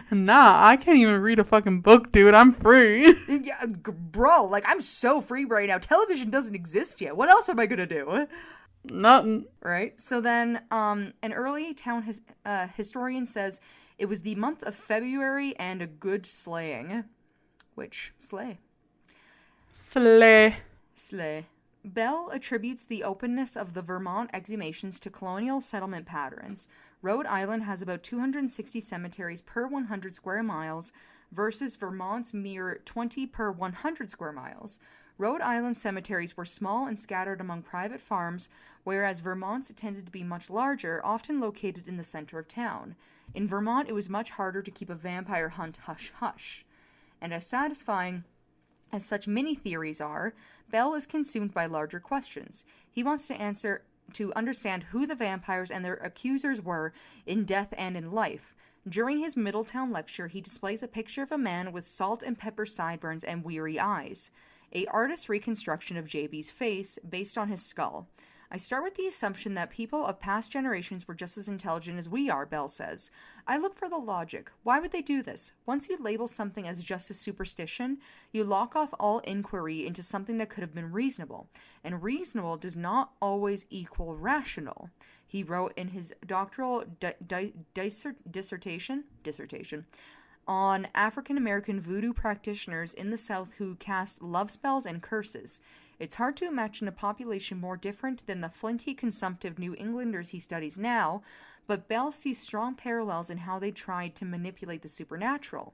Nah, I can't even read a fucking book, dude. I'm free. Yeah, bro, like, I'm so free right now. Television doesn't exist yet. What else am I gonna do? Nothing. Right? So then, an early town historian says it was the month of February and a good slaying. Which, slay. Slay. Bell attributes the openness of the Vermont exhumations to colonial settlement patterns. Rhode Island has about 260 cemeteries per 100 square miles versus Vermont's mere 20 per 100 square miles. Rhode Island cemeteries were small and scattered among private farms, whereas Vermont's tended to be much larger, often located in the center of town. In Vermont, it was much harder to keep a vampire hunt hush-hush. And as satisfying As such many theories are, Bell is consumed by larger questions. He wants to understand who the vampires and their accusers were in death and in life. During his Middletown lecture, he displays a picture of a man with salt and pepper sideburns and weary eyes, a artist's reconstruction of JB's face based on his skull. I start with the assumption that people of past generations were just as intelligent as we are, Bell says. I look for the logic. Why would they do this? Once you label something as just a superstition, you lock off all inquiry into something that could have been reasonable. And reasonable does not always equal rational. He wrote in his doctoral dissertation on African American voodoo practitioners in the South who cast love spells and curses. It's hard to imagine a population more different than the flinty, consumptive New Englanders he studies now, but Bell sees strong parallels in how they tried to manipulate the supernatural.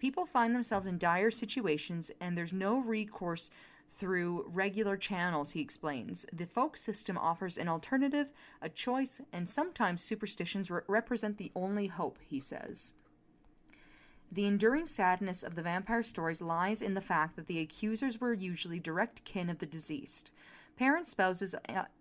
People find themselves in dire situations, and there's no recourse through regular channels, he explains. The folk system offers an alternative, a choice, and sometimes superstitions represent the only hope, he says. The enduring sadness of the vampire stories lies in the fact that the accusers were usually direct kin of the deceased, parents, spouses,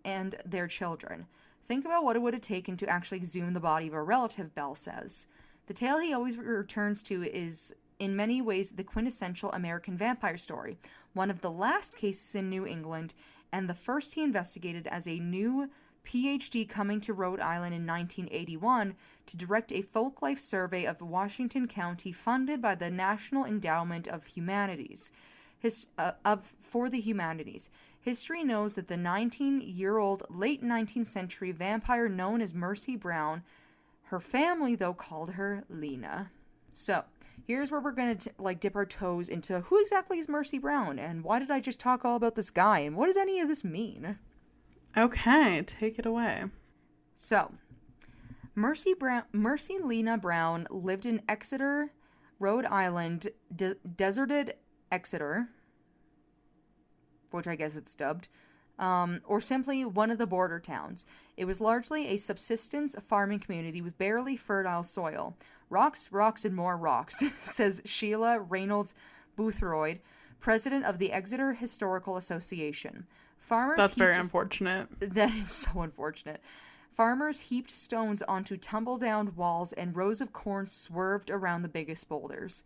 and their children. Think about what it would have taken to actually exhume the body of a relative, Bell says. The tale he always returns to is, in many ways, the quintessential American vampire story, one of the last cases in New England, and the first he investigated as a new PhD coming to Rhode Island in 1981 to direct a folklife survey of Washington County funded by the National Endowment of Humanities. For the humanities. History knows that the 19-year-old late 19th century vampire known as Mercy Brown, her family, though, called her Lena. So, here's where we're going to dip our toes into who exactly is Mercy Brown, and why did I just talk all about this guy, and what does any of this mean? Okay, take it away. So, Mercy Lena Brown lived in Exeter, Rhode Island, deserted Exeter, which I guess it's dubbed, or simply one of the border towns. It was largely a subsistence farming community with barely fertile soil. Rocks, rocks, and more rocks, says Sheila Reynolds Boothroyd, president of the Exeter Historical Association. That's very unfortunate. That is so unfortunate. Farmers heaped stones onto tumble-down walls, and rows of corn swerved around the biggest boulders.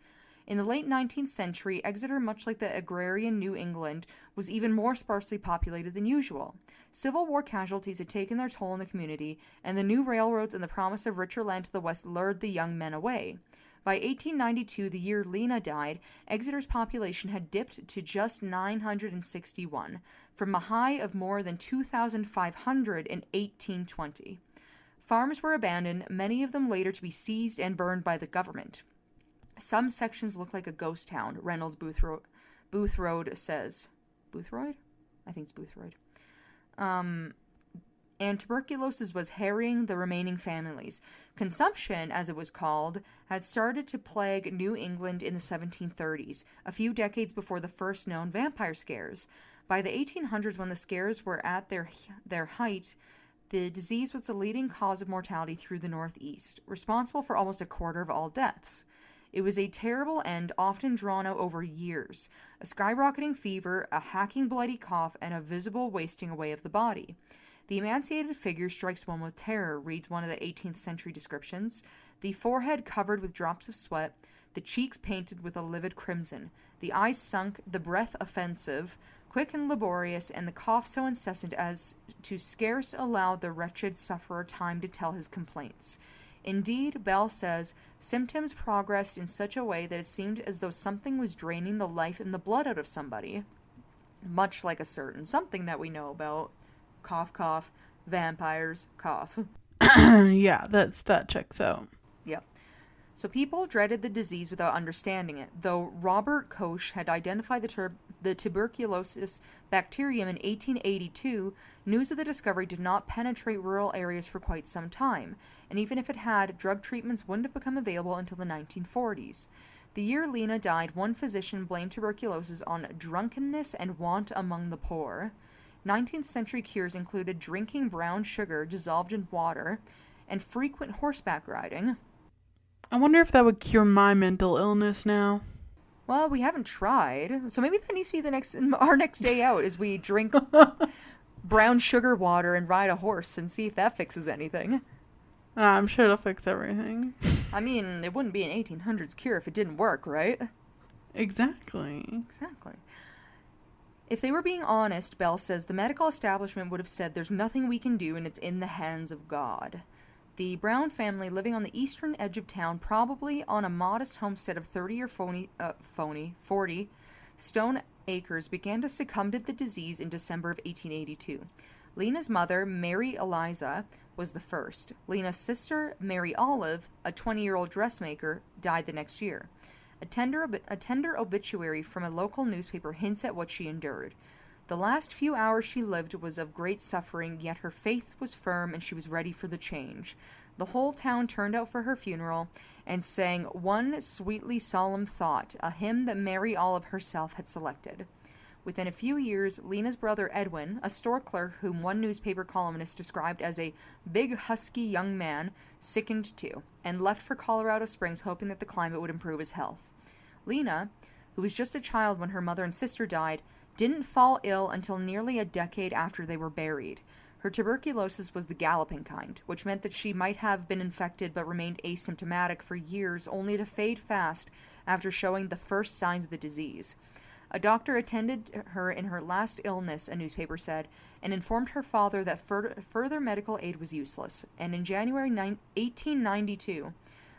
In the late 19th century, Exeter, much like the agrarian New England, was even more sparsely populated than usual. Civil War casualties had taken their toll on the community, and the new railroads and the promise of richer land to the west lured the young men away. By 1892, the year Lena died, Exeter's population had dipped to just 961, from a high of more than 2,500 in 1820. Farms were abandoned, many of them later to be seized and burned by the government. Some sections look like a ghost town, Reynolds Boothroyd says. Boothroyd? I think it's Boothroyd. And tuberculosis was harrying the remaining families. Consumption, as it was called, had started to plague New England in the 1730s, a few decades before the first known vampire scares. By the 1800s, when the scares were at their height, the disease was the leading cause of mortality through the Northeast, responsible for almost a quarter of all deaths. It was a terrible end, often drawn out over years. A skyrocketing fever, a hacking bloody cough, and a visible wasting away of the body. The emaciated figure strikes one with terror, reads one of the 18th century descriptions. The forehead covered with drops of sweat, the cheeks painted with a livid crimson, the eyes sunk, the breath offensive, quick and laborious, and the cough so incessant as to scarce allow the wretched sufferer time to tell his complaints. Indeed, Bell says, symptoms progressed in such a way that it seemed as though something was draining the life and the blood out of somebody. Much like a certain something that we know about. Cough, cough, vampires, cough. Yeah, that checks out. Yep. So people dreaded the disease without understanding it. Though Robert Koch had identified the tuberculosis bacterium in 1882, news of the discovery did not penetrate rural areas for quite some time, and even if it had, drug treatments wouldn't have become available until the 1940s. The year Lena died, one physician blamed tuberculosis on drunkenness and want among the poor. 19th century cures included drinking brown sugar dissolved in water and frequent horseback riding. I wonder if that would cure my mental illness now. Well, we haven't tried. So maybe that needs to be our next day out, is we drink brown sugar water and ride a horse and see if that fixes anything. I'm sure it'll fix everything. I mean, it wouldn't be an 1800s cure if it didn't work, right? Exactly. If they were being honest, Bell says the medical establishment would have said there's nothing we can do and it's in the hands of God. The Brown family, living on the eastern edge of town, probably on a modest homestead of 40 stone acres, began to succumb to the disease in December of 1882. Lena's mother, Mary Eliza, was the first. Lena's sister, Mary Olive, a 20-year-old dressmaker, died the next year. A tender obituary from a local newspaper hints at what she endured. The last few hours she lived was of great suffering, yet her faith was firm and she was ready for the change. The whole town turned out for her funeral and sang One Sweetly Solemn Thought, a hymn that Mary Olive herself had selected. Within a few years, Lena's brother Edwin, a store clerk whom one newspaper columnist described as a big, husky young man, sickened too, and left for Colorado Springs hoping that the climate would improve his health. Lena, who was just a child when her mother and sister died, didn't fall ill until nearly a decade after they were buried. Her tuberculosis was the galloping kind, which meant that she might have been infected but remained asymptomatic for years, only to fade fast after showing the first signs of the disease. A doctor attended her in her last illness, a newspaper said, and informed her father that further medical aid was useless. And in January 1892,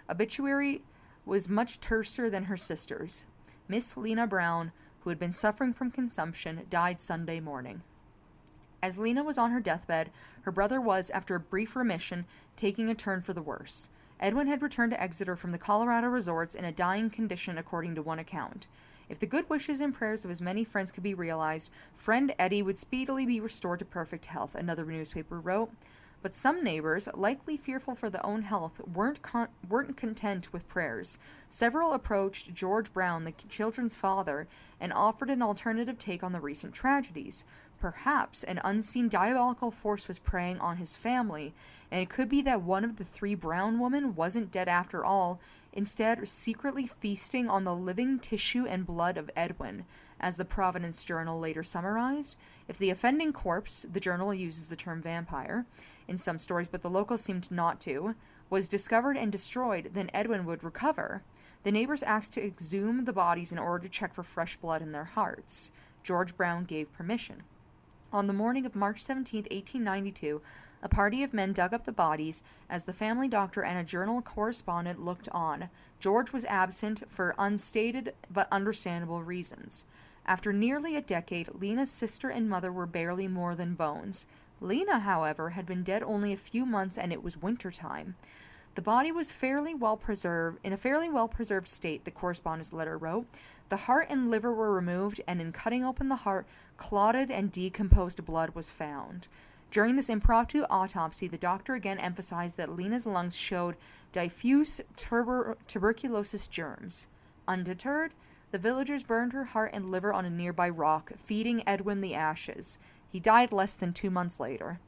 obituary was much terser than her sister's. Miss Lena Brown, who had been suffering from consumption, died Sunday morning. As Lena was on her deathbed, her brother was, after a brief remission, taking a turn for the worse. Edwin had returned to Exeter from the Colorado resorts in a dying condition, according to one account. If the good wishes and prayers of his many friends could be realized, friend Eddie would speedily be restored to perfect health, another newspaper wrote. But some neighbors, likely fearful for their own health, weren't content with prayers. Several approached George Brown, the children's father, and offered an alternative take on the recent tragedies. Perhaps an unseen diabolical force was preying on his family, and it could be that one of the three Brown women wasn't dead after all, instead secretly feasting on the living tissue and blood of Edwin, as the Providence Journal later summarized. If the offending corpse, the journal uses the term vampire in some stories, but the locals seemed not to, was discovered and destroyed, then Edwin would recover. The neighbors asked to exhume the bodies in order to check for fresh blood in their hearts. George Brown gave permission. On the morning of March 17, 1892, a party of men dug up the bodies as the family doctor and a journal correspondent looked on. George was absent for unstated but understandable reasons. After nearly a decade, Lena's sister and mother were barely more than bones. Lena, however, had been dead only a few months, and it was wintertime. The body was in a fairly well-preserved state, the correspondent's letter wrote. The heart and liver were removed, and in cutting open the heart, clotted and decomposed blood was found. During this impromptu autopsy, the doctor again emphasized that Lena's lungs showed diffuse tuberculosis germs. Undeterred, the villagers burned her heart and liver on a nearby rock, feeding Edwin the ashes. He died less than 2 months later.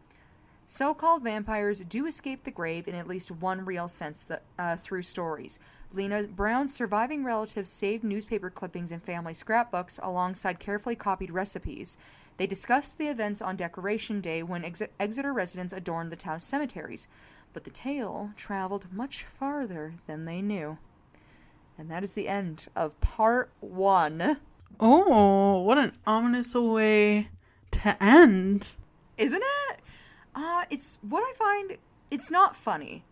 So-called vampires do escape the grave in at least one real sense through stories. Lena Brown's surviving relatives saved newspaper clippings and family scrapbooks alongside carefully copied recipes. They discussed the events on Decoration Day when Exeter residents adorned the town's cemeteries. But the tale traveled much farther than they knew. And that is the end of part 1. Oh, what an ominous way to end. Isn't it? It's what I find, it's not funny,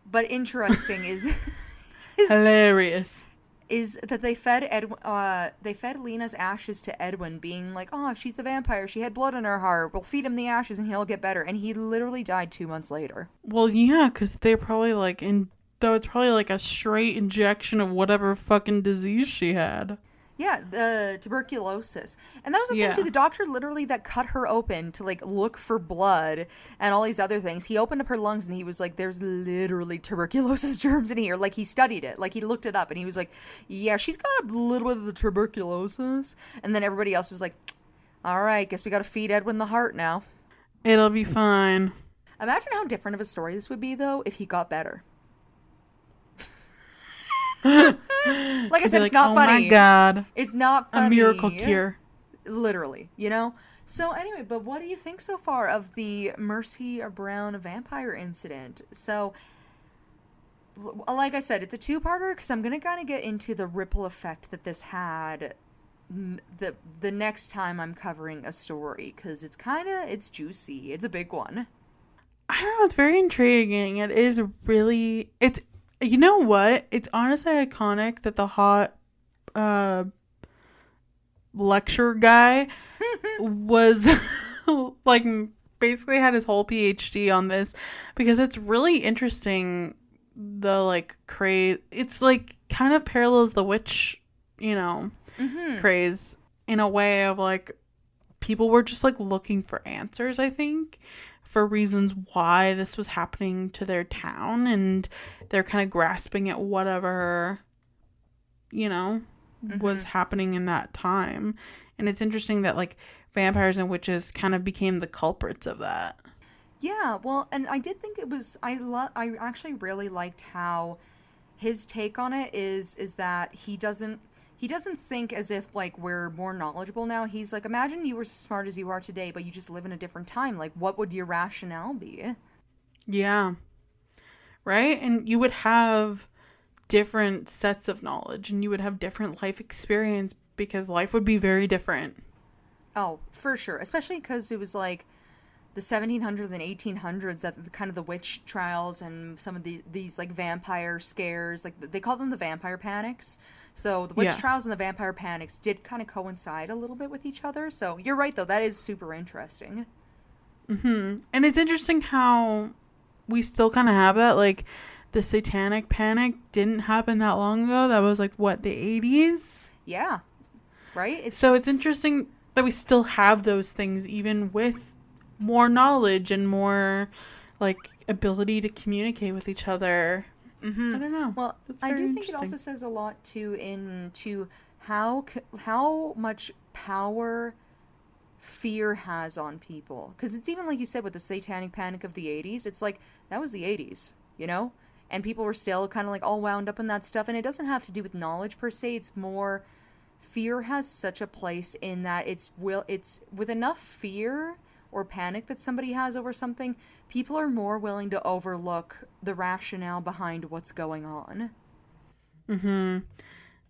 but interesting is hilarious. Is that they fed Lena's ashes to Edwin, being like, oh, she's the vampire, she had blood in her heart, we'll feed him the ashes and he'll get better. And he literally died 2 months later. Well, yeah, because they're probably that was probably like a straight injection of whatever fucking disease she had. Yeah, the tuberculosis. And that was the thing, too. The doctor literally that cut her open to, look for blood and all these other things. He opened up her lungs and he was like, there's literally tuberculosis germs in here. He studied it. He looked it up and he was like, yeah, she's got a little bit of the tuberculosis. And then everybody else was like, all right, guess we got to feed Edwin the heart now. It'll be fine. Imagine how different of a story this would be, though, if he got better. Like I said, it's not funny. Oh my God. It's not funny. A miracle cure. Literally, you know? So anyway, but what do you think so far of the Mercy Brown vampire incident? So, like I said, it's a two-parter because I'm going to kind of get into the ripple effect that this had the next time I'm covering a story, because it's juicy. It's a big one. I don't know. It's very intriguing. It is really... You know what? It's honestly iconic that the hot lecture guy was like basically had his whole PhD on this, because it's really interesting. The like craze, it's like kind of parallels the witch, craze in a way of like people were just like looking for answers, I think, for reasons why this was happening to their town, and they're kind of grasping at whatever was happening in that time. And it's interesting that like vampires and witches kind of became the culprits of that. Yeah, well, and I did think it was, I actually really liked how his take on it is that he doesn't think as if like we're more knowledgeable now. He's like, imagine you were as smart as you are today, but you just live in a different time. Like, what would your rationale be? Yeah. Right? And you would have different sets of knowledge, and you would have different life experience, because life would be very different. Oh, for sure. Especially because it was like the 1700s and 1800s, that kind of the witch trials and some of these like vampire scares, like they call them the vampire panics. So the witch trials and the vampire panics did kind of coincide a little bit with each other. So you're right, though. That is super interesting. Mm-hmm. And it's interesting how we still kind of have that. Like, the satanic panic didn't happen that long ago. That was like, what, the 80s? Yeah. Right? It's interesting that we still have those things, even with more knowledge and more like ability to communicate with each other. I don't know. Well, I do think it also says a lot too into how much power fear has on people. Because it's even like you said with the satanic panic of the 80s. It's like, that was the 80s, and people were still kind of like all wound up in that stuff. And it doesn't have to do with knowledge per se. It's more, fear has such a place in that it's with enough fear or panic that somebody has over something, people are more willing to overlook the rationale behind what's going on.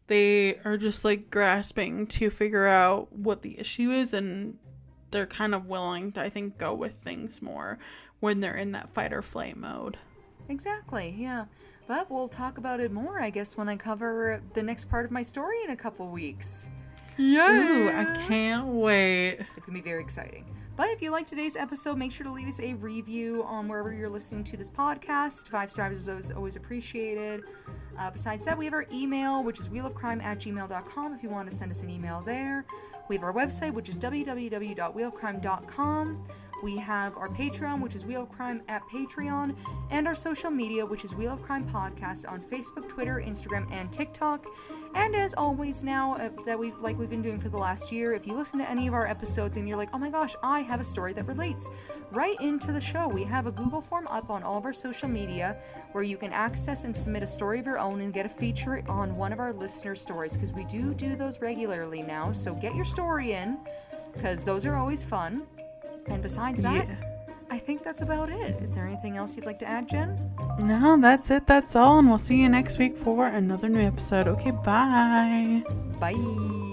They are just like grasping to figure out what the issue is, and they're kind of willing to, I think, go with things more when they're in that fight or flight mode. Exactly, yeah. But we'll talk about it more, I guess, when I cover the next part of my story in a couple weeks. Yeah. Ooh, I can't wait. It's going to be very exciting. But if you liked today's episode, make sure to leave us a review on wherever you're listening to this podcast. 5 stars is always appreciated. Besides that, we have our email, which is wheelofcrime@gmail.com if you want to send us an email there. We have our website, which is www.wheelofcrime.com. We have our Patreon, which is Wheel of Crime at Patreon, and our social media, which is Wheel of Crime Podcast on Facebook, Twitter, Instagram, and TikTok. And as always now, that we've been doing for the last year, if you listen to any of our episodes and you're like, oh my gosh, I have a story that relates right into the show, we have a Google form up on all of our social media where you can access and submit a story of your own and get a feature on one of our listener stories, because we do those regularly now. So get your story in, because those are always fun. And besides that, I think that's about it. Is there anything else you'd like to add, Jen? No, that's it. That's all. And we'll see you next week for another new episode. Okay, bye. Bye.